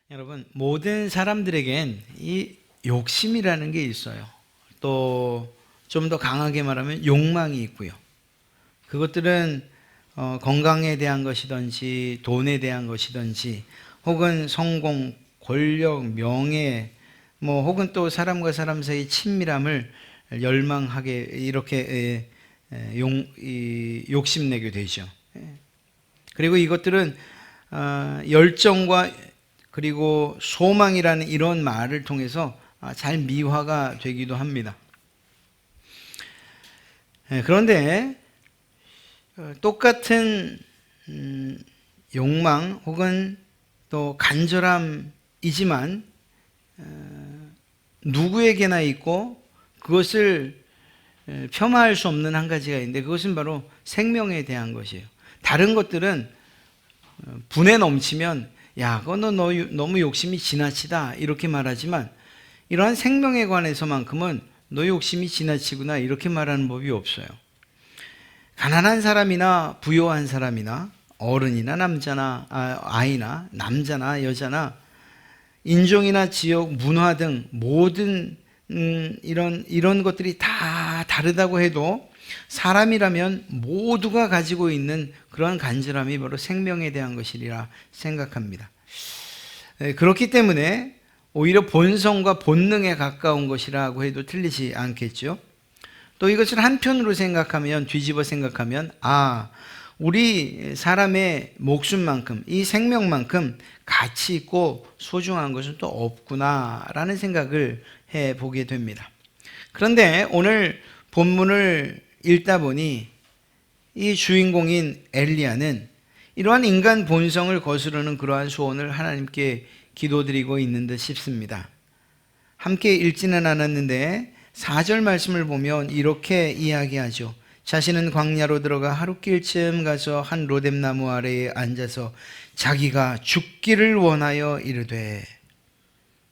여러분, 모든 사람들에겐 이 욕심이라는 게 있어요. 또 좀 더 강하게 말하면 욕망이 있고요. 그것들은 건강에 대한 것이든지 돈에 대한 것이든지 혹은 성공, 권력, 명예 혹은 또 사람과 사람 사이 친밀함을 열망하게 이렇게 욕심내게 되죠. 그리고 이것들은 열정과 그리고 소망이라는 이런 말을 통해서 잘 미화가 되기도 합니다. 그런데 똑같은 욕망 혹은 또 간절함이지만 누구에게나 있고 그것을 폄하할 수 없는 한 가지가 있는데 그것은 바로 생명에 대한 것이에요. 다른 것들은 분에 넘치면 야, 그건 너 너무 욕심이 지나치다 이렇게 말하지만 이러한 생명에 관해서만큼은 너 욕심이 지나치구나 이렇게 말하는 법이 없어요. 가난한 사람이나 부유한 사람이나 어른이나 남자나 아이나 남자나 여자나 인종이나 지역, 문화 등 모든 이런 것들이 다 다르다고 해도 사람이라면 모두가 가지고 있는 그런 간절함이 바로 생명에 대한 것이라 생각합니다. 그렇기 때문에 오히려 본성과 본능에 가까운 것이라고 해도 틀리지 않겠죠. 또 이것을 한편으로 생각하면, 뒤집어 생각하면 우리 사람의 목숨만큼, 이 생명만큼 가치 있고 소중한 것은 또 없구나라는 생각을 해보게 됩니다. 그런데 오늘 본문을 읽다 보니 이 주인공인 엘리야는 이러한 인간 본성을 거스르는 그러한 소원을 하나님께 기도드리고 있는 듯 싶습니다. 함께 읽지는 않았는데 4절 말씀을 보면 이렇게 이야기하죠. 자신은 광야로 들어가 하룻길쯤 가서 한 로뎀나무 아래에 앉아서 자기가 죽기를 원하여 이르되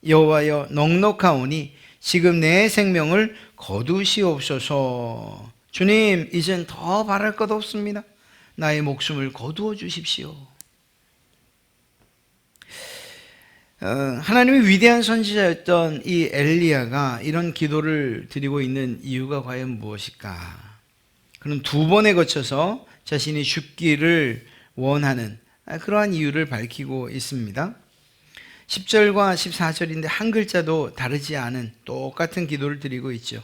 여호와여 넉넉하오니 지금 내 생명을 거두시옵소서. 주님, 이젠 더 바랄 것 없습니다. 나의 목숨을 거두어 주십시오. 하나님의 위대한 선지자였던 이 엘리야가 이런 기도를 드리고 있는 이유가 과연 무엇일까? 그는 두 번에 거쳐서 자신이 죽기를 원하는 그러한 이유를 밝히고 있습니다. 10절과 14절인데 한 글자도 다르지 않은 똑같은 기도를 드리고 있죠.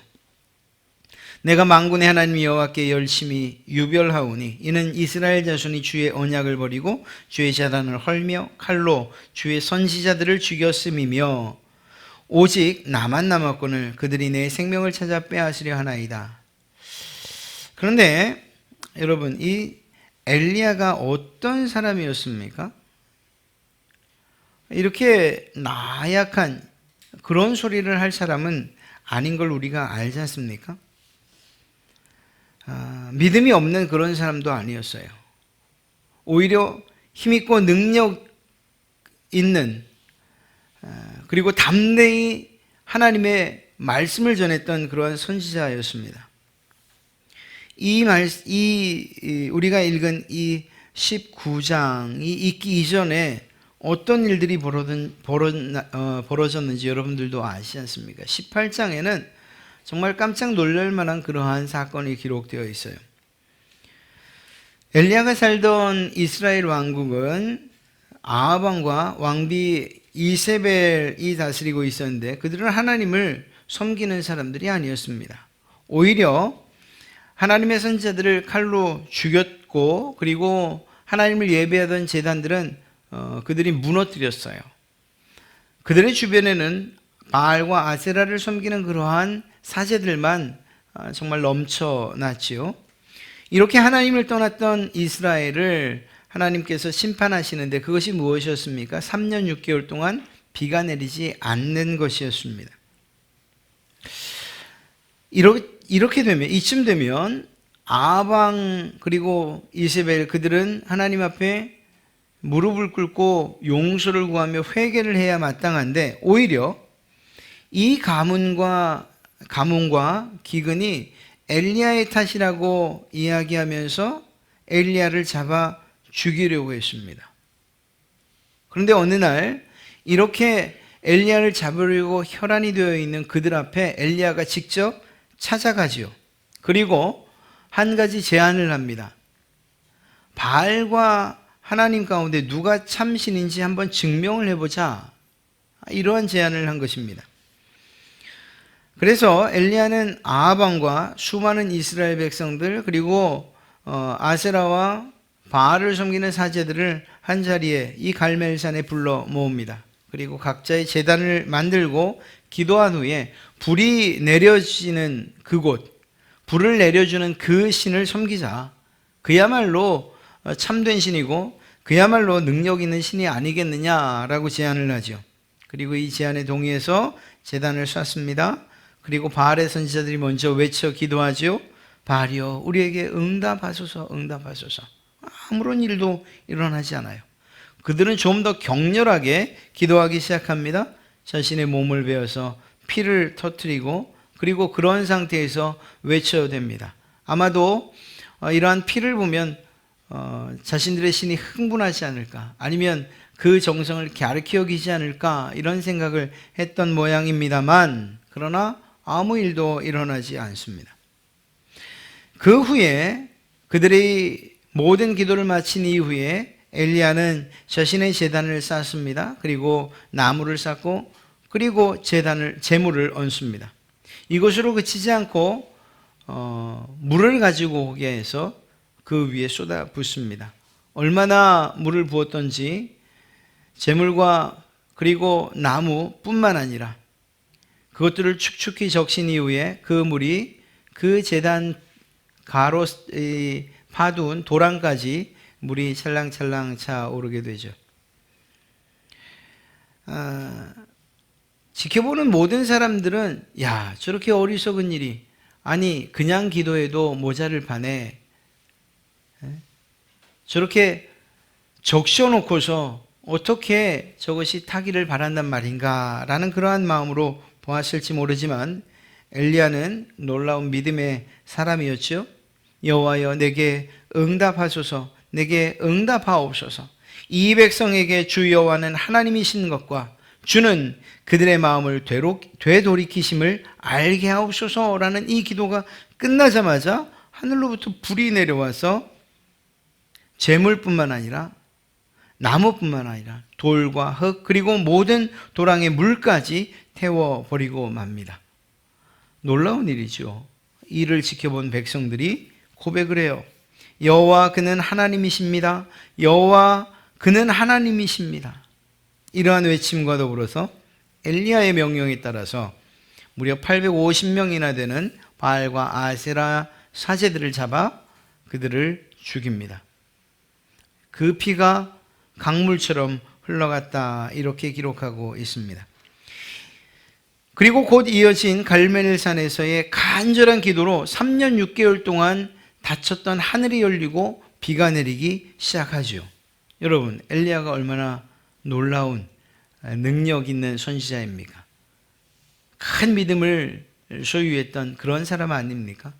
내가 만군의 하나님 여호와께 열심히 유별하오니 이는 이스라엘 자손이 주의 언약을 버리고 주의 제단을 헐며 칼로 주의 선지자들을 죽였음이며 오직 나만 남았거늘 그들이 내 생명을 찾아 빼앗으려 하나이다. 그런데 여러분, 이 엘리야가 어떤 사람이었습니까? 이렇게 나약한 그런 소리를 할 사람은 아닌 걸 우리가 알지 않습니까? 믿음이 없는 그런 사람도 아니었어요. 오히려 힘있고 능력 있는 그리고 담대히 하나님의 말씀을 전했던 그러한 선지자였습니다. 우리가 읽은 이 19장이 있기 이전에 어떤 일들이 벌어졌는지 여러분들도 아시지 않습니까? 18장에는 정말 깜짝 놀랄 만한 그러한 사건이 기록되어 있어요. 엘리야가 살던 이스라엘 왕국은 아합 왕과 왕비 이세벨이 다스리고 있었는데 그들은 하나님을 섬기는 사람들이 아니었습니다. 오히려 하나님의 선지자들을 칼로 죽였고 그리고 하나님을 예배하던 제단들은 그들이 무너뜨렸어요. 그들의 주변에는 바알과 아세라를 섬기는 그러한 사제들만 정말 넘쳐났지요. 이렇게 하나님을 떠났던 이스라엘을 하나님께서 심판하시는데 그것이 무엇이었습니까? 3년 6개월 동안 비가 내리지 않는 것이었습니다. 이렇게 되면, 이쯤 되면 아방 그리고 이세벨 그들은 하나님 앞에 무릎을 꿇고 용서를 구하며 회개를 해야 마땅한데 오히려 이 가문과 기근이 엘리야의 탓이라고 이야기하면서 엘리야를 잡아 죽이려고 했습니다. 그런데 어느 날 이렇게 엘리야를 잡으려고 혈안이 되어 있는 그들 앞에 엘리야가 직접 찾아가지요. 그리고 한 가지 제안을 합니다. 바알과 하나님 가운데 누가 참신인지 한번 증명을 해보자. 이러한 제안을 한 것입니다. 그래서 엘리야는 아합 왕과 수많은 이스라엘 백성들 그리고 아세라와 바알을 섬기는 사제들을 한자리에 이 갈멜산에 불러 모읍니다. 그리고 각자의 제단을 만들고 기도한 후에 불이 내려지는 그곳, 불을 내려주는 그 신을 섬기자. 그야말로 참된 신이고 그야말로 능력 있는 신이 아니겠느냐라고 제안을 하죠. 그리고 이 제안에 동의해서 제단을 쐈습니다. 그리고 바알의 선지자들이 먼저 외쳐 기도하죠. 바알이여 우리에게 응답하소서 응답하소서. 아무런 일도 일어나지 않아요. 그들은 좀 더 격렬하게 기도하기 시작합니다. 자신의 몸을 베어서 피를 터뜨리고 그리고 그런 상태에서 외쳐야 됩니다. 아마도 이러한 피를 보면 자신들의 신이 흥분하지 않을까, 아니면 그 정성을 갸륵히 여기지 않을까, 이런 생각을 했던 모양입니다만, 그러나 아무 일도 일어나지 않습니다. 그 후에 그들의 모든 기도를 마친 이후에 엘리야는 자신의 제단을 쌓습니다. 그리고 나무를 쌓고 그리고 제물을 얹습니다. 이것으로 그치지 않고 물을 가지고 오게 해서 그 위에 쏟아 붓습니다. 얼마나 물을 부었던지 제물과 그리고 나무뿐만 아니라 그것들을 축축히 적신 이후에 그 물이 그 제단 가로 파둔 도랑까지 물이 찰랑찰랑 차오르게 되죠. 지켜보는 모든 사람들은 야, 저렇게 어리석은 일이, 아니 그냥 기도해도 모자를 파네, 저렇게 적셔놓고서 어떻게 저것이 타기를 바란단 말인가 라는 그러한 마음으로 보았을지 모르지만 엘리야는 놀라운 믿음의 사람이었죠. 여호와여 내게 응답하소서, 내게 응답하옵소서. 이 백성에게 주 여호와는 하나님이신 것과 주는 그들의 마음을 되돌이키심을 알게 하옵소서라는 이 기도가 끝나자마자 하늘로부터 불이 내려와서 재물뿐만 아니라 나무뿐만 아니라 돌과 흙 그리고 모든 도랑의 물까지 태워버리고 맙니다. 놀라운 일이죠. 이를 지켜본 백성들이 고백을 해요. 여호와 그는 하나님이십니다. 여호와 그는 하나님이십니다. 이러한 외침과 더불어서 엘리야의 명령에 따라서 무려 850명이나 되는 바알과 아세라 사제들을 잡아 그들을 죽입니다. 그 피가 강물처럼 흘러갔다, 이렇게 기록하고 있습니다. 그리고 곧 이어진 갈멜산에서의 간절한 기도로 3년 6개월 동안 닫혔던 하늘이 열리고 비가 내리기 시작하죠. 여러분, 엘리야가 얼마나 놀라운 능력 있는 선지자입니까? 큰 믿음을 소유했던 그런 사람 아닙니까?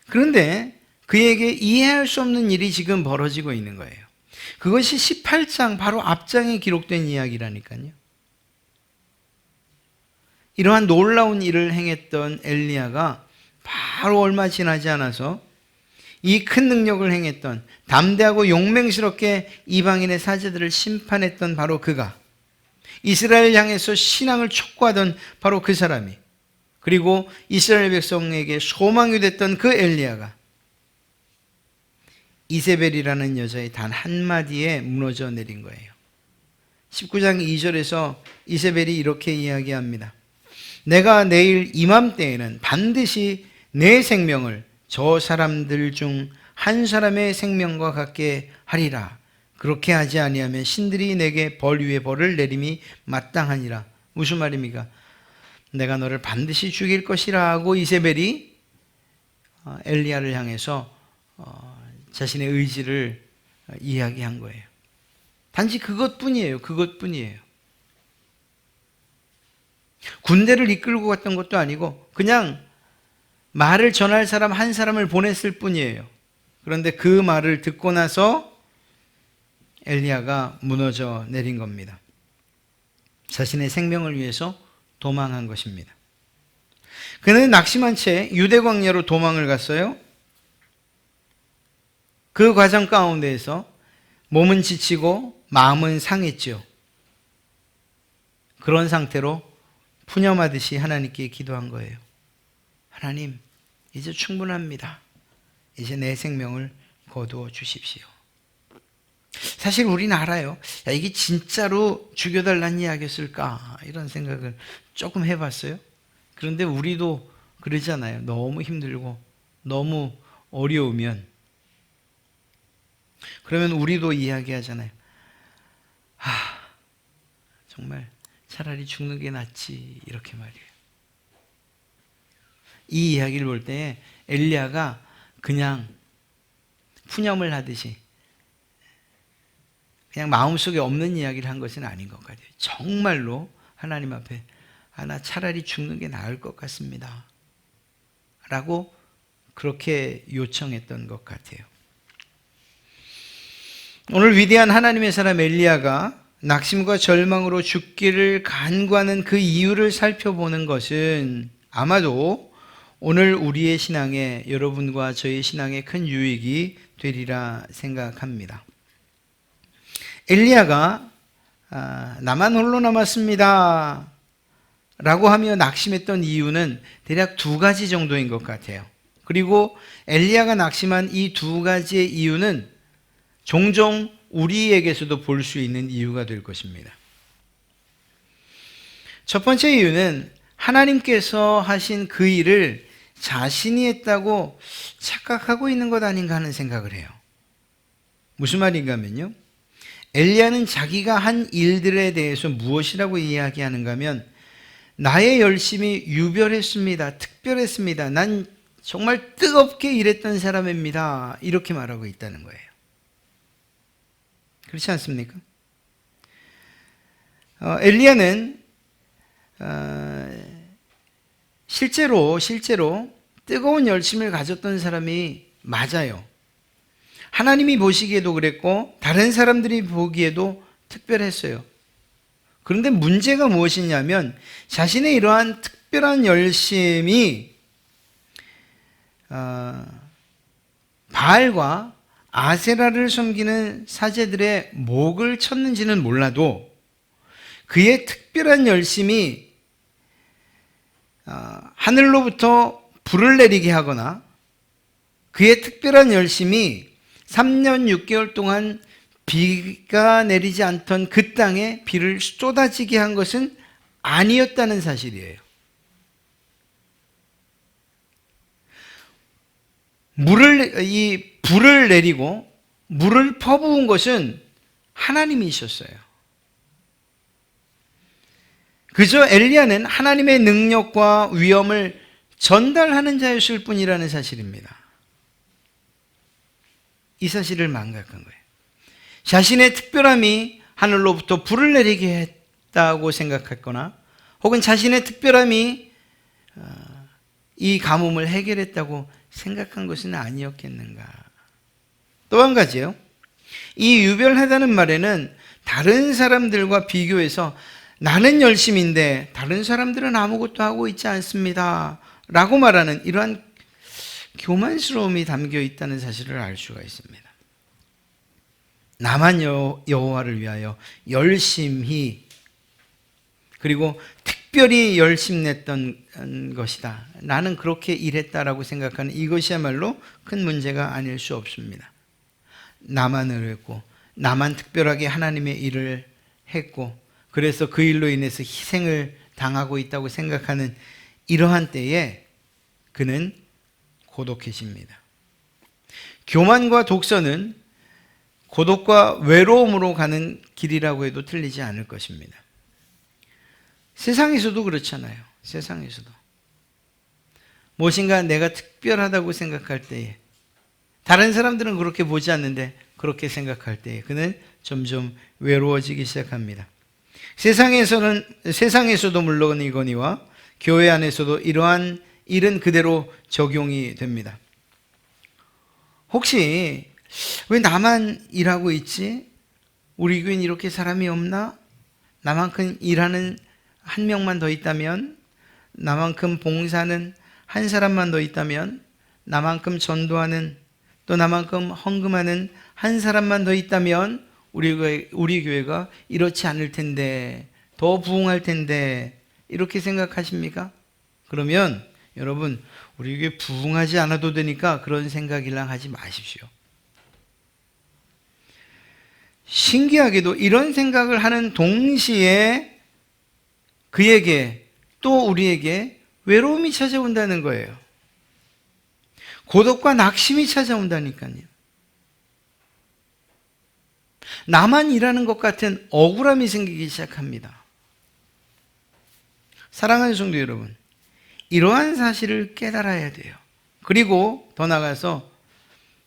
그런데 그에게 이해할 수 없는 일이 지금 벌어지고 있는 거예요. 그것이 18장 바로 앞장에 기록된 이야기라니까요. 이러한 놀라운 일을 행했던 엘리야가 바로 얼마 지나지 않아서 이 큰 능력을 행했던, 담대하고 용맹스럽게 이방인의 사제들을 심판했던 바로 그가, 이스라엘 향해서 신앙을 촉구하던 바로 그 사람이, 그리고 이스라엘 백성에게 소망이 됐던 그 엘리야가 이세벨이라는 여자의 단 한마디에 무너져 내린 거예요. 19장 2절에서 이세벨이 이렇게 이야기합니다. 내가 내일 이맘때에는 반드시 내 생명을 저 사람들 중 한 사람의 생명과 같게 하리라. 그렇게 하지 아니하면 신들이 내게 벌 위에 벌을 내림이 마땅하니라. 무슨 말입니까? 내가 너를 반드시 죽일 것이라 하고 이세벨이 엘리야를 향해서 자신의 의지를 이야기한 거예요. 단지 그것뿐이에요. 그것뿐이에요. 군대를 이끌고 갔던 것도 아니고 그냥 말을 전할 사람 한 사람을 보냈을 뿐이에요. 그런데 그 말을 듣고 나서 엘리야가 무너져 내린 겁니다. 자신의 생명을 위해서 도망한 것입니다. 그는 낙심한 채 유대 광야로 도망을 갔어요. 그 과정 가운데에서 몸은 지치고 마음은 상했죠. 그런 상태로 푸념하듯이 하나님께 기도한 거예요. 하나님, 이제 충분합니다. 이제 내 생명을 거두어 주십시오. 사실 우리는 알아요. 야, 이게 진짜로 죽여달라는 이야기였을까? 이런 생각을 조금 해봤어요. 그런데 우리도 그러잖아요. 너무 힘들고 너무 어려우면. 그러면 우리도 이야기하잖아요. 정말 차라리 죽는 게 낫지, 이렇게 말이에요. 이 이야기를 볼 때 엘리야가 그냥 푸념을 하듯이 그냥 마음속에 없는 이야기를 한 것은 아닌 것 같아요. 정말로 하나님 앞에 나 차라리 죽는 게 나을 것 같습니다 라고 그렇게 요청했던 것 같아요. 오늘 위대한 하나님의 사람 엘리야가 낙심과 절망으로 죽기를 간구하는 그 이유를 살펴보는 것은 아마도 오늘 우리의 신앙에, 여러분과 저의 신앙에 큰 유익이 되리라 생각합니다. 엘리야가 나만 홀로 남았습니다 라고 하며 낙심했던 이유는 대략 두 가지 정도인 것 같아요. 그리고 엘리야가 낙심한 이 두 가지의 이유는 종종 우리에게서도 볼 수 있는 이유가 될 것입니다. 첫 번째 이유는 하나님께서 하신 그 일을 자신이 했다고 착각하고 있는 것 아닌가 하는 생각을 해요. 무슨 말인가 하면요, 엘리야는 자기가 한 일들에 대해서 무엇이라고 이야기하는가 하면 나의 열심이 유별했습니다. 특별했습니다. 난 정말 뜨겁게 일했던 사람입니다. 이렇게 말하고 있다는 거예요. 그렇지 않습니까? 엘리야는 실제로 뜨거운 열심을 가졌던 사람이 맞아요. 하나님이 보시기에도 그랬고 다른 사람들이 보기에도 특별했어요. 그런데 문제가 무엇이냐면 자신의 이러한 특별한 열심이 바알과 아세라를 섬기는 사제들의 목을 쳤는지는 몰라도 그의 특별한 열심이 하늘로부터 불을 내리게 하거나 그의 특별한 열심이 3년 6개월 동안 비가 내리지 않던 그 땅에 비를 쏟아지게 한 것은 아니었다는 사실이에요. 불을 내리고 물을 퍼부은 것은 하나님이셨어요. 그저 엘리야는 하나님의 능력과 위엄을 전달하는 자였을 뿐이라는 사실입니다. 이 사실을 망각한 거예요. 자신의 특별함이 하늘로부터 불을 내리게 했다고 생각했거나 혹은 자신의 특별함이 이 가뭄을 해결했다고 생각한 것은 아니었겠는가. 또 한 가지요. 이 유별하다는 말에는 다른 사람들과 비교해서 나는 열심인데 다른 사람들은 아무것도 하고 있지 않습니다 라고 말하는 이러한 교만스러움이 담겨 있다는 사실을 알 수가 있습니다. 나만 여호와를 위하여 열심히 그리고 특별히 열심냈던 것이다. 나는 그렇게 일했다라고 생각하는 이것이야말로 큰 문제가 아닐 수 없습니다. 나만 의뢰했고 나만 특별하게 하나님의 일을 했고 그래서 그 일로 인해서 희생을 당하고 있다고 생각하는 이러한 때에 그는 고독해집니다. 교만과 독선은 고독과 외로움으로 가는 길이라고 해도 틀리지 않을 것입니다. 세상에서도 그렇잖아요. 세상에서도 무엇인가 내가 특별하다고 생각할 때에 다른 사람들은 그렇게 보지 않는데 그렇게 생각할 때에 그는 점점 외로워지기 시작합니다. 세상에서도 물론이거니와 교회 안에서도 이러한 일은 그대로 적용이 됩니다. 혹시 왜 나만 일하고 있지? 우리 교회는 이렇게 사람이 없나? 나만큼 일하는 한 명만 더 있다면, 나만큼 봉사하는 한 사람만 더 있다면, 나만큼 전도하는, 또 나만큼 헌금하는 한 사람만 더 있다면 우리 교회가 이렇지 않을 텐데, 더 부흥할 텐데, 이렇게 생각하십니까? 그러면 여러분, 우리 교회 부흥하지 않아도 되니까 그런 생각이랑 하지 마십시오. 신기하게도 이런 생각을 하는 동시에 그에게 또 우리에게 외로움이 찾아온다는 거예요. 고독과 낙심이 찾아온다니까요. 나만 일하는 것 같은 억울함이 생기기 시작합니다. 사랑하는 성도 여러분, 이러한 사실을 깨달아야 돼요. 그리고 더 나아가서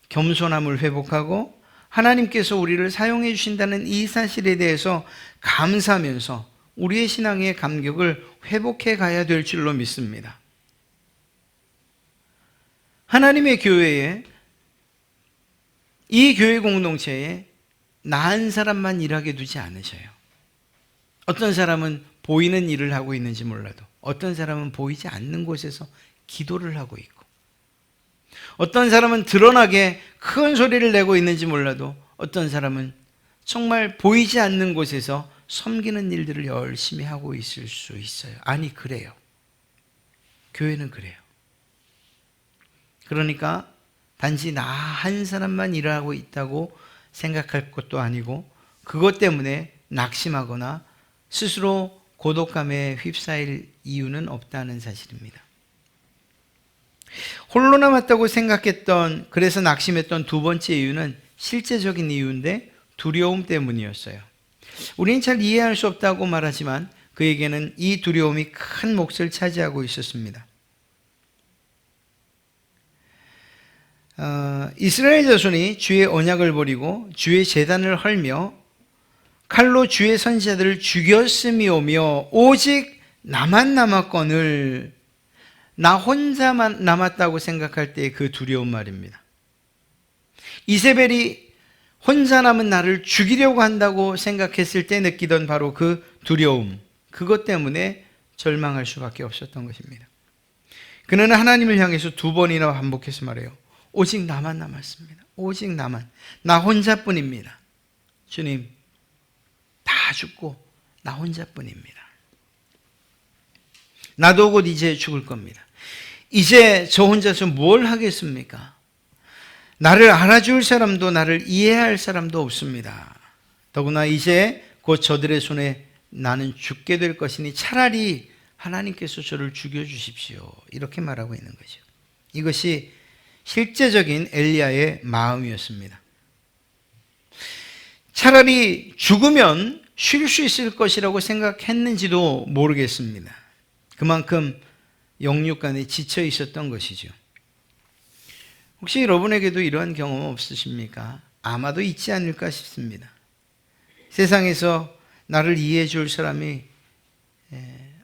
겸손함을 회복하고 하나님께서 우리를 사용해 주신다는 이 사실에 대해서 감사하면서 우리의 신앙의 감격을 회복해 가야 될 줄로 믿습니다. 하나님의 교회에, 이 교회 공동체에 나 한 사람만 일하게 두지 않으셔요. 어떤 사람은 보이는 일을 하고 있는지 몰라도 어떤 사람은 보이지 않는 곳에서 기도를 하고 있고, 어떤 사람은 드러나게 큰 소리를 내고 있는지 몰라도 어떤 사람은 정말 보이지 않는 곳에서 섬기는 일들을 열심히 하고 있을 수 있어요. 아니, 그래요. 교회는 그래요. 그러니까 단지 나 한 사람만 일하고 있다고 생각할 것도 아니고, 그것 때문에 낙심하거나 스스로 고독감에 휩싸일 이유는 없다는 사실입니다. 홀로 남았다고 생각했던, 그래서 낙심했던 두 번째 이유는 실제적인 이유인데 두려움 때문이었어요. 우리는 잘 이해할 수 없다고 말하지만 그에게는 이 두려움이 큰 몫을 차지하고 있었습니다. 이스라엘 자손이 주의 언약을 버리고 주의 제단을 헐며 칼로 주의 선지자들을 죽였음이오며 오직 나만 남았거늘, 나 혼자만 남았다고 생각할 때의 그 두려운 말입니다. 이세벨이 혼자 남은 나를 죽이려고 한다고 생각했을 때 느끼던 바로 그 두려움, 그것 때문에 절망할 수밖에 없었던 것입니다. 그는 하나님을 향해서 두 번이나 반복해서 말해요. 오직 나만 남았습니다. 오직 나만, 나 혼자뿐입니다. 주님, 다 죽고 나 혼자뿐입니다. 나도 곧 이제 죽을 겁니다. 이제 저 혼자서 뭘 하겠습니까? 나를 알아줄 사람도 나를 이해할 사람도 없습니다. 더구나 이제 곧 저들의 손에 나는 죽게 될 것이니 차라리 하나님께서 저를 죽여주십시오. 이렇게 말하고 있는 거죠. 이것이 실제적인 엘리야의 마음이었습니다. 차라리 죽으면 쉴 수 있을 것이라고 생각했는지도 모르겠습니다. 그만큼 영육간에 지쳐 있었던 것이죠. 혹시 여러분에게도 이러한 경험 없으십니까? 아마도 있지 않을까 싶습니다. 세상에서 나를 이해해 줄 사람이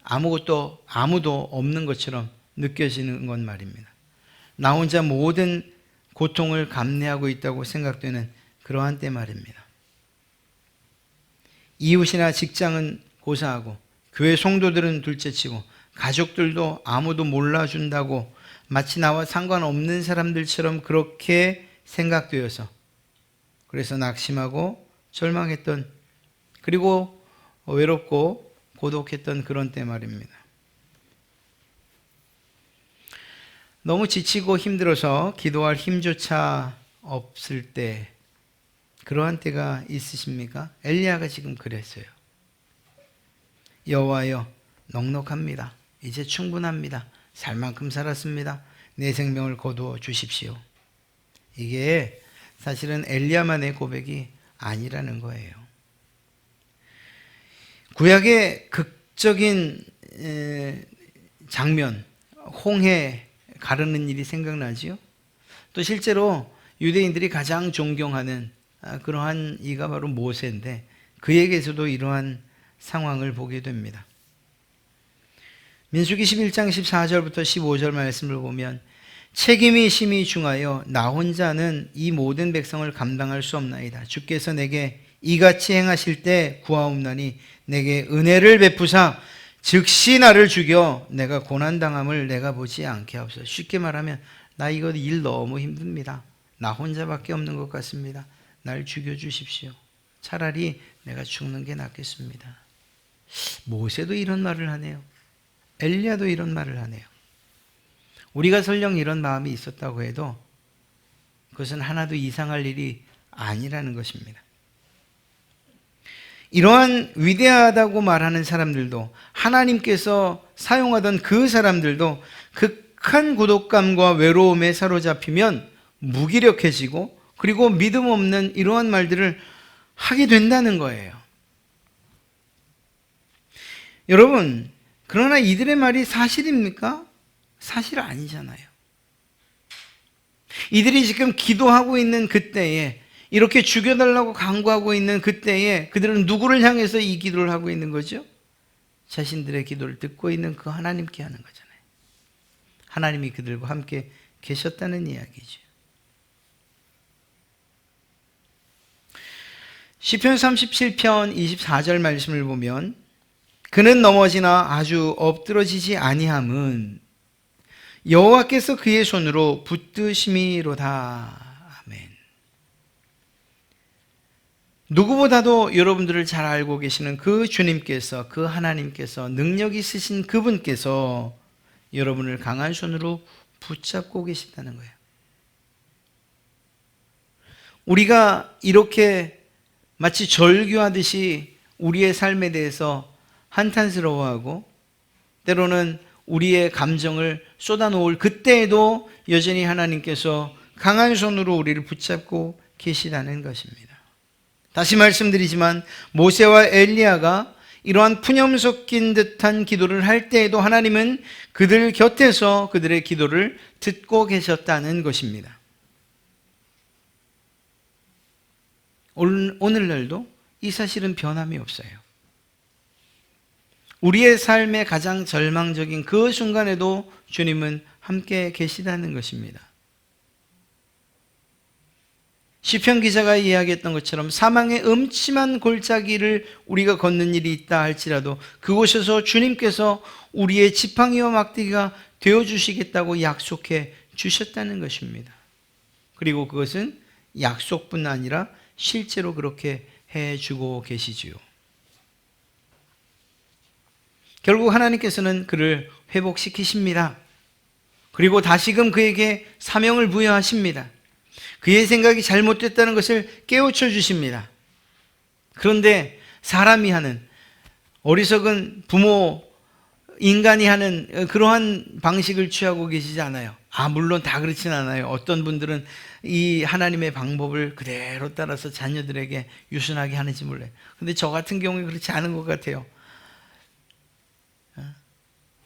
아무도 없는 것처럼 느껴지는 건 말입니다. 나 혼자 모든 고통을 감내하고 있다고 생각되는 그러한 때 말입니다. 이웃이나 직장은 고사하고 교회 성도들은 둘째치고 가족들도 아무도 몰라준다고 마치 나와 상관없는 사람들처럼 그렇게 생각되어서, 그래서 낙심하고 절망했던, 그리고 외롭고 고독했던 그런 때 말입니다. 너무 지치고 힘들어서 기도할 힘조차 없을 때, 그러한 때가 있으십니까? 엘리야가 지금 그랬어요. 여호와여, 넉넉합니다. 이제 충분합니다. 살 만큼 살았습니다. 내 생명을 거두어 주십시오. 이게 사실은 엘리야만의 고백이 아니라는 거예요. 구약의 극적인 장면, 홍해 가르는 일이 생각나지요? 또 실제로 유대인들이 가장 존경하는 그러한 이가 바로 모세인데, 그에게서도 이러한 상황을 보게 됩니다. 민수기 11장 14절부터 15절 말씀을 보면 책임이 심히 중하여 나 혼자는 이 모든 백성을 감당할 수 없나이다. 주께서 내게 이같이 행하실 때 구하옵나니 내게 은혜를 베푸사 즉시 나를 죽여 내가 고난당함을 내가 보지 않게 하옵소서. 쉽게 말하면 나 이거 일 너무 힘듭니다. 나 혼자밖에 없는 것 같습니다. 날 죽여주십시오. 차라리 내가 죽는 게 낫겠습니다. 모세도 이런 말을 하네요. 엘리야도 이런 말을 하네요. 우리가 설령 이런 마음이 있었다고 해도 그것은 하나도 이상할 일이 아니라는 것입니다. 이러한 위대하다고 말하는 사람들도, 하나님께서 사용하던 그 사람들도 극한 고독감과 외로움에 사로잡히면 무기력해지고, 그리고 믿음 없는 이러한 말들을 하게 된다는 거예요. 여러분, 그러나 이들의 말이 사실입니까? 사실 아니잖아요. 이들이 지금 기도하고 있는 그때에, 이렇게 죽여달라고 간구하고 있는 그때에 그들은 누구를 향해서 이 기도를 하고 있는 거죠? 자신들의 기도를 듣고 있는 그 하나님께 하는 거잖아요. 하나님이 그들과 함께 계셨다는 이야기죠. 시편 37편 24절 말씀을 보면 그는 넘어지나 아주 엎드러지지 아니함은 여호와께서 그의 손으로 붙드심이로다. 아멘. 누구보다도 여러분들을 잘 알고 계시는 그 주님께서, 그 하나님께서, 능력 있으신 그분께서 여러분을 강한 손으로 붙잡고 계신다는 거예요. 우리가 이렇게 마치 절규하듯이 우리의 삶에 대해서 한탄스러워하고 때로는 우리의 감정을 쏟아놓을 그때에도 여전히 하나님께서 강한 손으로 우리를 붙잡고 계시다는 것입니다. 다시 말씀드리지만 모세와 엘리야가 이러한 푸념 섞인 듯한 기도를 할 때에도 하나님은 그들 곁에서 그들의 기도를 듣고 계셨다는 것입니다. 오늘날도 이 사실은 변함이 없어요. 우리의 삶의 가장 절망적인 그 순간에도 주님은 함께 계시다는 것입니다. 시편 기자가 이야기했던 것처럼 사망의 음침한 골짜기를 우리가 걷는 일이 있다 할지라도 그곳에서 주님께서 우리의 지팡이와 막대기가 되어주시겠다고 약속해 주셨다는 것입니다. 그리고 그것은 약속뿐 아니라 실제로 그렇게 해주고 계시지요. 결국 하나님께서는 그를 회복시키십니다. 그리고 다시금 그에게 사명을 부여하십니다. 그의 생각이 잘못됐다는 것을 깨우쳐 주십니다. 그런데 사람이 하는, 어리석은 부모, 인간이 하는 그러한 방식을 취하고 계시지 않아요. 물론 다 그렇진 않아요. 어떤 분들은 이 하나님의 방법을 그대로 따라서 자녀들에게 유순하게 하는지 몰라요. 근데 저 같은 경우에 그렇지 않은 것 같아요.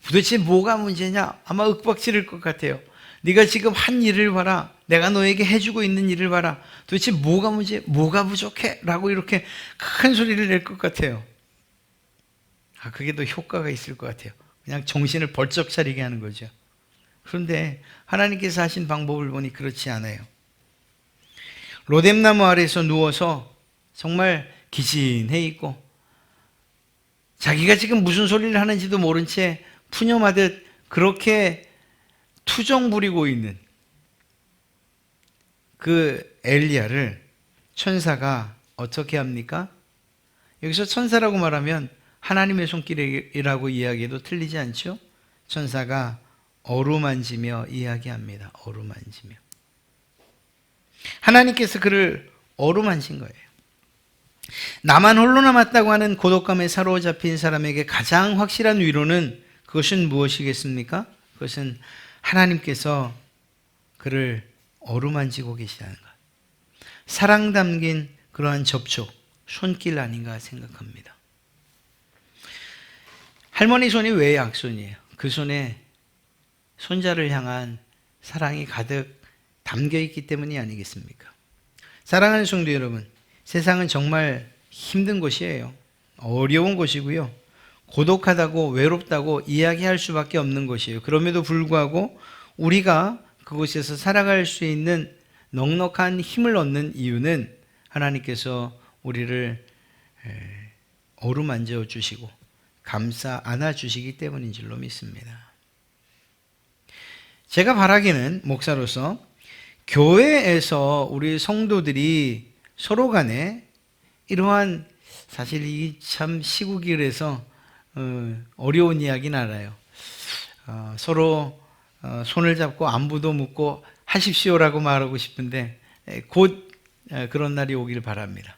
도대체 뭐가 문제냐? 아마 윽박지를 것 같아요. 네가 지금 한 일을 봐라. 내가 너에게 해주고 있는 일을 봐라. 도대체 뭐가 문제? 뭐가 부족해? 라고 이렇게 큰 소리를 낼 것 같아요. 그게 더 효과가 있을 것 같아요. 그냥 정신을 벌쩍 차리게 하는 거죠. 그런데 하나님께서 하신 방법을 보니 그렇지 않아요. 로뎀나무 아래에서 누워서 정말 기진해 있고 자기가 지금 무슨 소리를 하는지도 모른 채 푸념하듯 그렇게 투정 부리고 있는 그 엘리야를 천사가 어떻게 합니까? 여기서 천사라고 말하면 하나님의 손길이라고 이야기해도 틀리지 않죠? 천사가 어루만지며 이야기합니다. 어루만지며. 하나님께서 그를 어루만진 거예요. 나만 홀로 남았다고 하는 고독감에 사로잡힌 사람에게 가장 확실한 위로는 그것은 무엇이겠습니까? 그것은 하나님께서 그를 어루만지고 계시다는 것. 사랑 담긴 그러한 접촉, 손길 아닌가 생각합니다. 할머니 손이 왜 약손이에요? 그 손에 손자를 향한 사랑이 가득 담겨 있기 때문이 아니겠습니까? 사랑하는 성도 여러분, 세상은 정말 힘든 곳이에요. 어려운 곳이고요. 고독하다고 외롭다고 이야기할 수밖에 없는 곳이에요. 그럼에도 불구하고 우리가 그곳에서 살아갈 수 있는 넉넉한 힘을 얻는 이유는 하나님께서 우리를 어루만져 주시고 감싸 안아 주시기 때문인 줄로 믿습니다. 제가 바라기는 목사로서 교회에서 우리 성도들이 서로 간에 이러한, 사실 이 참 시국이라서 어려운 이야기는 알아요. 서로 손을 잡고 안부도 묻고 하십시오라고 말하고 싶은데 곧 그런 날이 오길 바랍니다.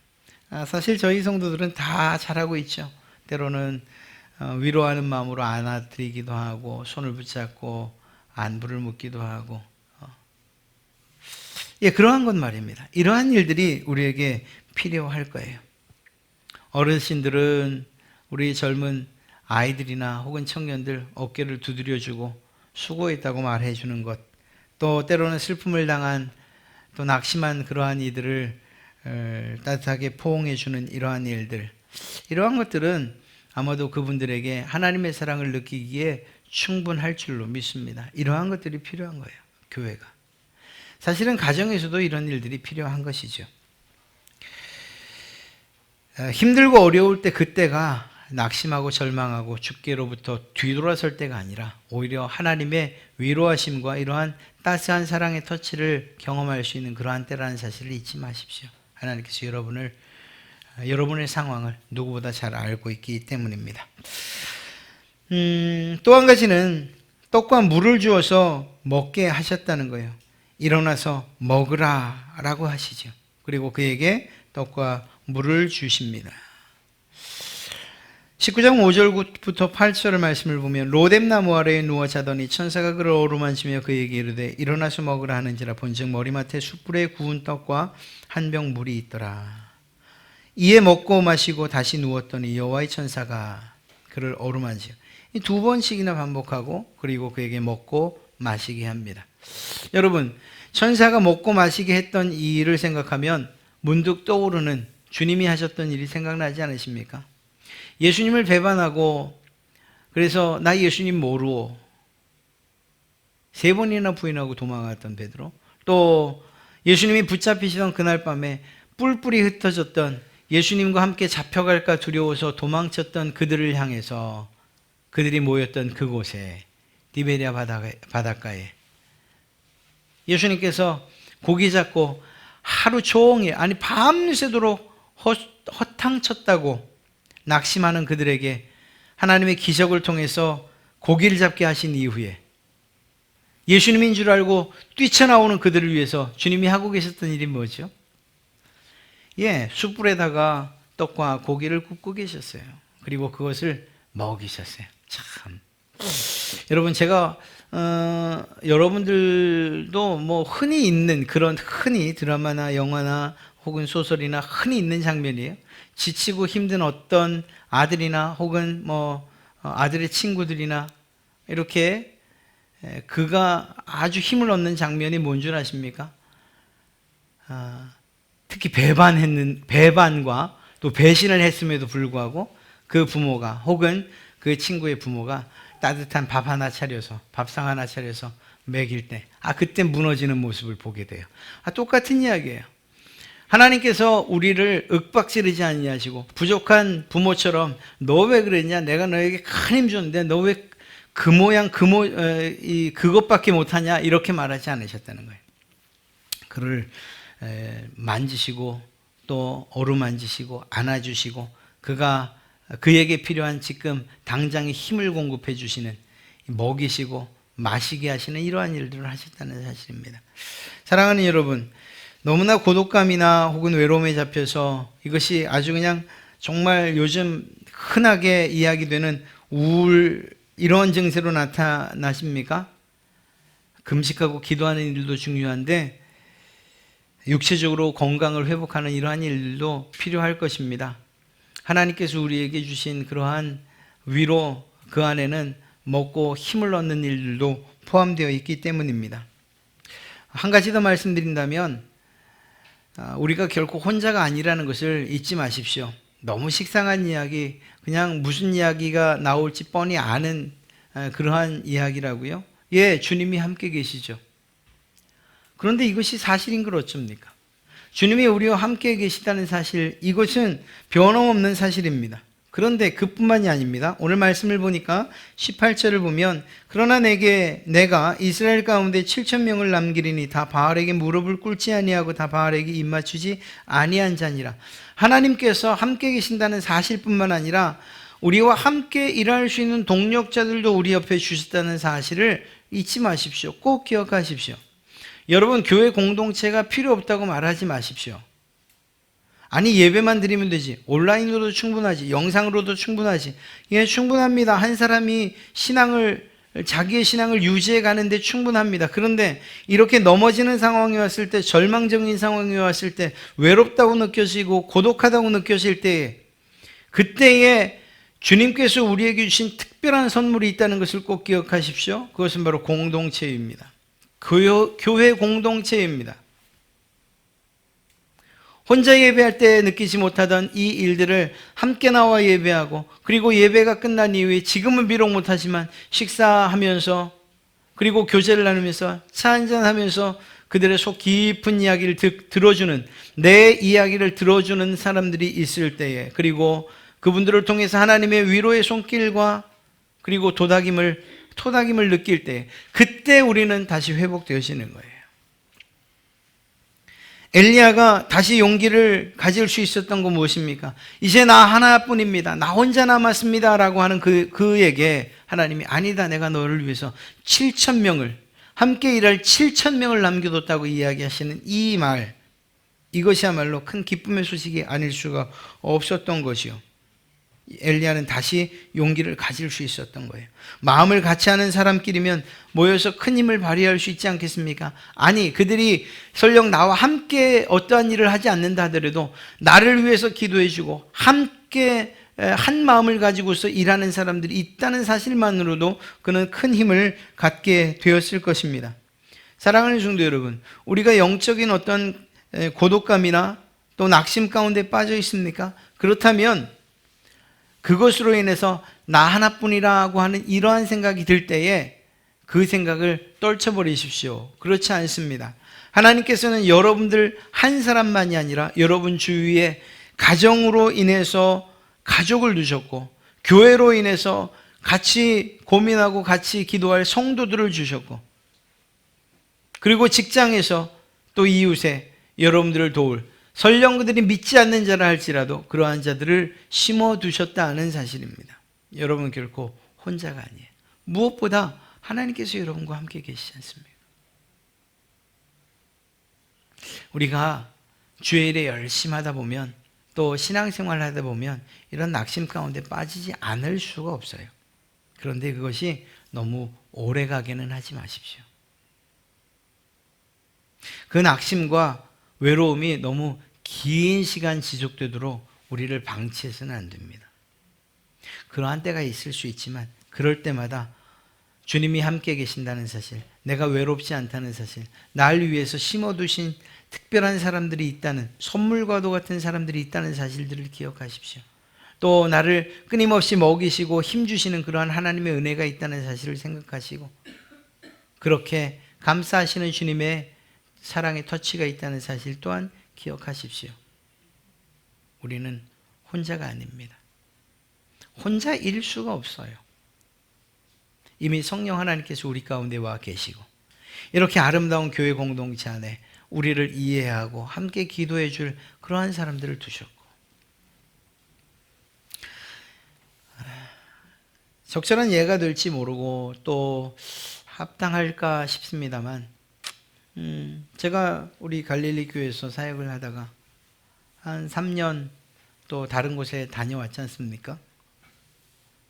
사실 저희 성도들은 다 잘하고 있죠. 때로는 위로하는 마음으로 안아드리기도 하고 손을 붙잡고 안부를 묻기도 하고, 그러한 건 말입니다. 이러한 일들이 우리에게 필요할 거예요. 어르신들은 우리 젊은 아이들이나 혹은 청년들 어깨를 두드려주고 수고했다고 말해주는 것, 또 때로는 슬픔을 당한 또 낙심한 그러한 이들을 따뜻하게 포옹해주는 이러한 일들, 이러한 것들은 아마도 그분들에게 하나님의 사랑을 느끼기에 충분할 줄로 믿습니다. 이러한 것들이 필요한 거예요. 교회가. 사실은 가정에서도 이런 일들이 필요한 것이죠. 힘들고 어려울 때, 그때가 낙심하고 절망하고 죽게로부터 뒤돌아설 때가 아니라 오히려 하나님의 위로하심과 이러한 따스한 사랑의 터치를 경험할 수 있는 그러한 때라는 사실을 잊지 마십시오. 하나님께서 여러분의 상황을 누구보다 잘 알고 있기 때문입니다. 또 한 가지는 떡과 물을 주어서 먹게 하셨다는 거예요. 일어나서 먹으라 라고 하시죠. 그리고 그에게 떡과 물을 주십니다. 19장 5절부터 8절의 말씀을 보면 로뎀나무 아래에 누워 자더니 천사가 그를 어루만지며 그에게 이르되 일어나서 먹으라 하는지라. 본즉 머리맡에 숯불에 구운 떡과 한 병 물이 있더라. 이에 먹고 마시고 다시 누웠더니 여호와의 천사가 그를 어루만지며, 두 번씩이나 반복하고 그리고 그에게 먹고 마시게 합니다. 여러분, 천사가 먹고 마시게 했던 이 일을 생각하면 문득 떠오르는 주님이 하셨던 일이 생각나지 않으십니까? 예수님을 배반하고 그래서 나 예수님 모르오 3번이나 부인하고 도망갔던 베드로, 또 예수님이 붙잡히시던 그날 밤에 뿔뿔이 흩어졌던, 예수님과 함께 잡혀갈까 두려워서 도망쳤던 그들을 향해서 그들이 모였던 그곳에 디베랴 바닷가에 예수님께서 고기 잡고 하루 종일, 아니 밤새도록 허탕쳤다고 낙심하는 그들에게 하나님의 기적을 통해서 고기를 잡게 하신 이후에 예수님인 줄 알고 뛰쳐나오는 그들을 위해서 주님이 하고 계셨던 일이 뭐죠? 숯불에다가 떡과 고기를 굽고 계셨어요. 그리고 그것을 먹이셨어요. 참, 여러분, 제가 여러분들도 뭐 흔히 있는 그런, 흔히 드라마나 영화나 혹은 소설이나 흔히 있는 장면이에요. 지치고 힘든 어떤 아들이나 혹은 아들의 친구들이나 이렇게 그가 아주 힘을 얻는 장면이 뭔 줄 아십니까? 특히 배반과 또 배신을 했음에도 불구하고 그 부모가 혹은 그 친구의 부모가 따뜻한 밥상 하나 차려서 먹일 때, 그때 무너지는 모습을 보게 돼요. 똑같은 이야기예요. 하나님께서 우리를 윽박지르지 아니하시고 부족한 부모처럼 너 왜 그랬냐? 내가 너에게 큰 힘 줬는데 너 왜 그 모양 그것밖에 못하냐? 이렇게 말하지 않으셨다는 거예요. 그를 만지시고 또 어루만지시고 안아주시고 그에게 필요한 지금 당장의 힘을 공급해 주시는, 먹이시고 마시게 하시는 이러한 일들을 하셨다는 사실입니다. 사랑하는 여러분, 너무나 고독감이나 혹은 외로움에 잡혀서 이것이 아주 그냥 정말 요즘 흔하게 이야기되는 우울, 이런 증세로 나타나십니까? 금식하고 기도하는 일도 중요한데 육체적으로 건강을 회복하는 이러한 일도 필요할 것입니다. 하나님께서 우리에게 주신 그러한 위로, 그 안에는 먹고 힘을 얻는 일들도 포함되어 있기 때문입니다. 한 가지 더 말씀드린다면 우리가 결코 혼자가 아니라는 것을 잊지 마십시오. 너무 식상한 이야기, 그냥 무슨 이야기가 나올지 뻔히 아는 그러한 이야기라고요? 주님이 함께 계시죠. 그런데 이것이 사실인 걸 어쩝니까? 주님이 우리와 함께 계시다는 사실, 이것은 변함없는 사실입니다. 그런데 그뿐만이 아닙니다. 오늘 말씀을 보니까 18절을 보면 그러나 내가 이스라엘 가운데 7천 명을 남기리니 다 바알에게 무릎을 꿇지 아니하고 다 바알에게 입맞추지 아니한 자니라. 하나님께서 함께 계신다는 사실뿐만 아니라 우리와 함께 일할 수 있는 동력자들도 우리 옆에 주셨다는 사실을 잊지 마십시오. 꼭 기억하십시오. 여러분, 교회 공동체가 필요 없다고 말하지 마십시오. 아니, 예배만 드리면 되지. 온라인으로도 충분하지. 영상으로도 충분하지. 예, 충분합니다. 한 사람이 자기의 신앙을 유지해 가는데 충분합니다. 그런데 이렇게 넘어지는 상황이 왔을 때, 절망적인 상황이 왔을 때, 외롭다고 느껴지고 고독하다고 느껴질 때, 그때에 주님께서 우리에게 주신 특별한 선물이 있다는 것을 꼭 기억하십시오. 그것은 바로 공동체입니다. 교회 공동체입니다. 혼자 예배할 때 느끼지 못하던 이 일들을 함께 나와 예배하고, 그리고 예배가 끝난 이후에 지금은 비록 못하지만 식사하면서, 그리고 교제를 나누면서 차 한잔하면서 그들의 속 깊은 이야기를 들어주는, 내 이야기를 들어주는 사람들이 있을 때에, 그리고 그분들을 통해서 하나님의 위로의 손길과 그리고 토닥임을 느낄 때, 그때 우리는 다시 회복되어지는 거예요. 엘리야가 다시 용기를 가질 수 있었던 건 무엇입니까? 이제 나 하나뿐입니다. 나 혼자 남았습니다. 라고 하는 그에게 하나님이 아니다. 내가 너를 위해서 7천 명을, 함께 일할 7천 명을 남겨뒀다고 이야기하시는 이 말, 이것이야말로 큰 기쁨의 소식이 아닐 수가 없었던 것이요. 엘리야는 다시 용기를 가질 수 있었던 거예요. 마음을 같이 하는 사람끼리면 모여서 큰 힘을 발휘할 수 있지 않겠습니까? 아니, 그들이 설령 나와 함께 어떠한 일을 하지 않는다 하더라도 나를 위해서 기도해주고 함께 한 마음을 가지고서 일하는 사람들이 있다는 사실만으로도 그는 큰 힘을 갖게 되었을 것입니다. 사랑하는 성도 여러분, 우리가 영적인 어떤 고독감이나 또 낙심 가운데 빠져 있습니까? 그렇다면 그것으로 인해서 나 하나뿐이라고 하는 이러한 생각이 들 때에 그 생각을 떨쳐버리십시오. 그렇지 않습니다. 하나님께서는 여러분들 한 사람만이 아니라 여러분 주위에 가정으로 인해서 가족을 두셨고, 교회로 인해서 같이 고민하고 같이 기도할 성도들을 주셨고, 그리고 직장에서 또 이웃에 여러분들을 도울, 설령 그들이 믿지 않는 자라 할지라도 그러한 자들을 심어두셨다는 사실입니다. 여러분 결코 혼자가 아니에요. 무엇보다 하나님께서 여러분과 함께 계시지 않습니까? 우리가 주일에 열심히 하다 보면, 또 신앙생활을 하다 보면 이런 낙심 가운데 빠지지 않을 수가 없어요. 그런데 그것이 너무 오래 가게는 하지 마십시오. 그 낙심과 외로움이 너무 긴 시간 지속되도록 우리를 방치해서는 안 됩니다. 그러한 때가 있을 수 있지만 그럴 때마다 주님이 함께 계신다는 사실, 내가 외롭지 않다는 사실, 날 위해서 심어두신 특별한 사람들이 있다는, 선물과도 같은 사람들이 있다는 사실들을 기억하십시오. 또 나를 끊임없이 먹이시고 힘주시는 그러한 하나님의 은혜가 있다는 사실을 생각하시고, 그렇게 감싸시는 주님의 사랑의 터치가 있다는 사실 또한 기억하십시오. 우리는 혼자가 아닙니다. 혼자일 수가 없어요. 이미 성령 하나님께서 우리 가운데 와 계시고, 이렇게 아름다운 교회 공동체 안에 우리를 이해하고 함께 기도해 줄 그러한 사람들을 두셨고, 적절한 예가 될지 모르고 또 합당할까 싶습니다만, 제가 우리 갈릴리 교회에서 사역을 하다가 한 3년 또 다른 곳에 다녀왔지 않습니까?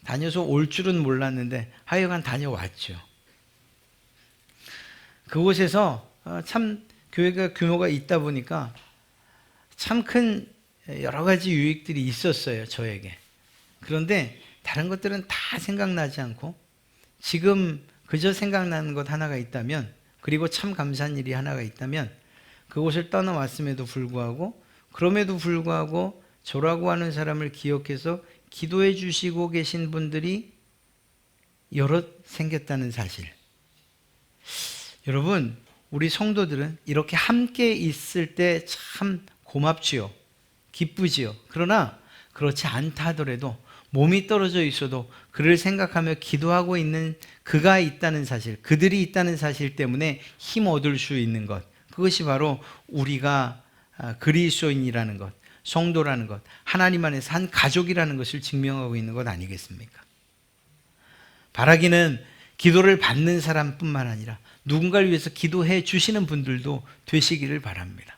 다녀서 올 줄은 몰랐는데 하여간 다녀왔죠. 그곳에서 참 교회가 규모가 있다 보니까 참 큰 여러 가지 유익들이 있었어요, 저에게. 그런데 다른 것들은 다 생각나지 않고, 지금 그저 생각나는 것 하나가 있다면, 그리고 참 감사한 일이 하나가 있다면, 그곳을 떠나왔음에도 불구하고, 그럼에도 불구하고 저라고 하는 사람을 기억해서 기도해 주시고 계신 분들이 여럿 생겼다는 사실. 여러분, 우리 성도들은 이렇게 함께 있을 때 참 고맙지요. 기쁘지요. 그러나 그렇지 않다 하더라도 몸이 떨어져 있어도 그를 생각하며 기도하고 있는 그가 있다는 사실, 그들이 있다는 사실 때문에 힘 얻을 수 있는 것, 그것이 바로 우리가 그리스도인이라는 것, 성도라는 것, 하나님 안에서 한 가족이라는 것을 증명하고 있는 것 아니겠습니까? 바라기는 기도를 받는 사람뿐만 아니라 누군가를 위해서 기도해 주시는 분들도 되시기를 바랍니다.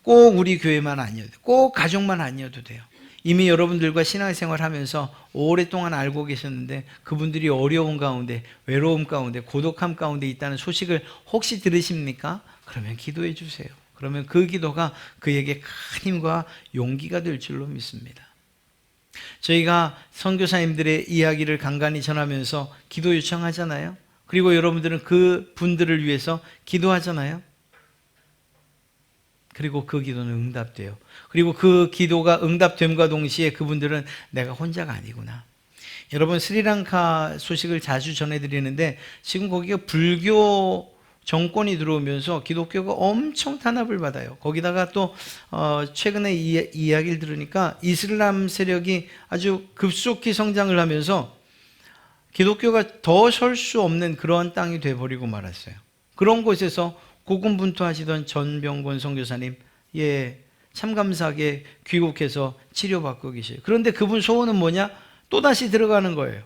꼭 우리 교회만 아니어도, 꼭 가족만 아니어도 돼요. 이미 여러분들과 신앙생활 하면서 오랫동안 알고 계셨는데 그분들이 어려운 가운데, 외로움 가운데, 고독함 가운데 있다는 소식을 혹시 들으십니까? 그러면 기도해 주세요. 그러면 그 기도가 그에게 큰 힘과 용기가 될 줄로 믿습니다. 저희가 선교사님들의 이야기를 간간히 전하면서 기도 요청하잖아요. 그리고 여러분들은 그 분들을 위해서 기도하잖아요. 그리고 그 기도는 응답돼요. 그리고 그 기도가 응답됨과 동시에 그분들은 내가 혼자가 아니구나. 여러분, 스리랑카 소식을 자주 전해드리는데 지금 거기가 불교 정권이 들어오면서 기독교가 엄청 탄압을 받아요. 거기다가 또 최근에 이야기를 들으니까 이슬람 세력이 아주 급속히 성장을 하면서 기독교가 더 설 수 없는 그러한 땅이 돼버리고 말았어요. 그런 곳에서 고군분투하시던 전병권 선교사님, 참 감사하게 귀국해서 치료받고 계셔요. 그런데 그분 소원은 뭐냐? 또다시 들어가는 거예요.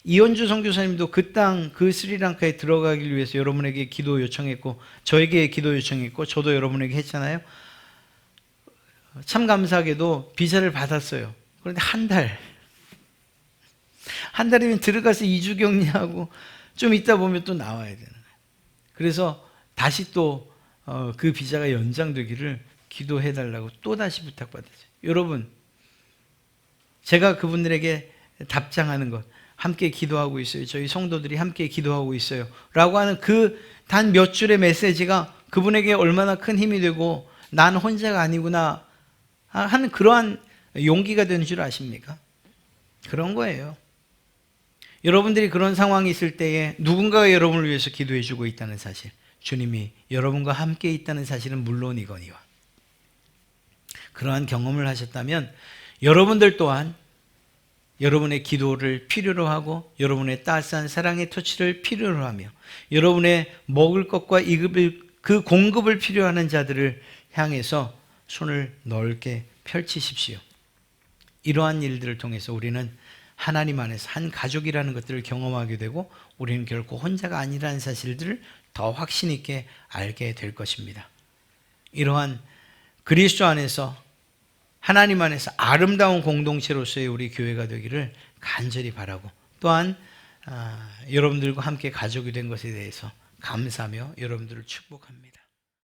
이현주 선교사님도 그 땅, 그 스리랑카에 들어가기 위해서 여러분에게 기도 요청했고, 저에게 기도 요청했고, 저도 여러분에게 했잖아요. 참 감사하게도 비자를 받았어요. 그런데 한 달이면 들어가서 2주 격리하고 좀 있다 보면 또 나와야 되는 거예요. 그래서 다시 또 그 비자가 연장되기를 기도해달라고 또다시 부탁받았어요. 여러분, 제가 그분들에게 답장하는 것, 함께 기도하고 있어요. 저희 성도들이 함께 기도하고 있어요. 라고 하는 그 단 몇 줄의 메시지가 그분에게 얼마나 큰 힘이 되고 난 혼자가 아니구나 하는 그러한 용기가 되는 줄 아십니까? 그런 거예요. 여러분들이 그런 상황이 있을 때에 누군가가 여러분을 위해서 기도해 주고 있다는 사실, 주님이 여러분과 함께 있다는 사실은 물론이거니와 그러한 경험을 하셨다면 여러분들 또한 여러분의 기도를 필요로 하고 여러분의 따스한 사랑의 터치를 필요로 하며 여러분의 먹을 것과 그 공급을 필요하는 자들을 향해서 손을 넓게 펼치십시오. 이러한 일들을 통해서 우리는 하나님 안에서 한 가족이라는 것들을 경험하게 되고 우리는 결코 혼자가 아니라는 사실들을 더 확신 있게 알게 될 것입니다. 이러한 그리스도 안에서 하나님 안에서 아름다운 공동체로서의 우리 교회가 되기를 간절히 바라고 또한 여러분들과 함께 가족이 된 것에 대해서 감사하며 여러분들을 축복합니다.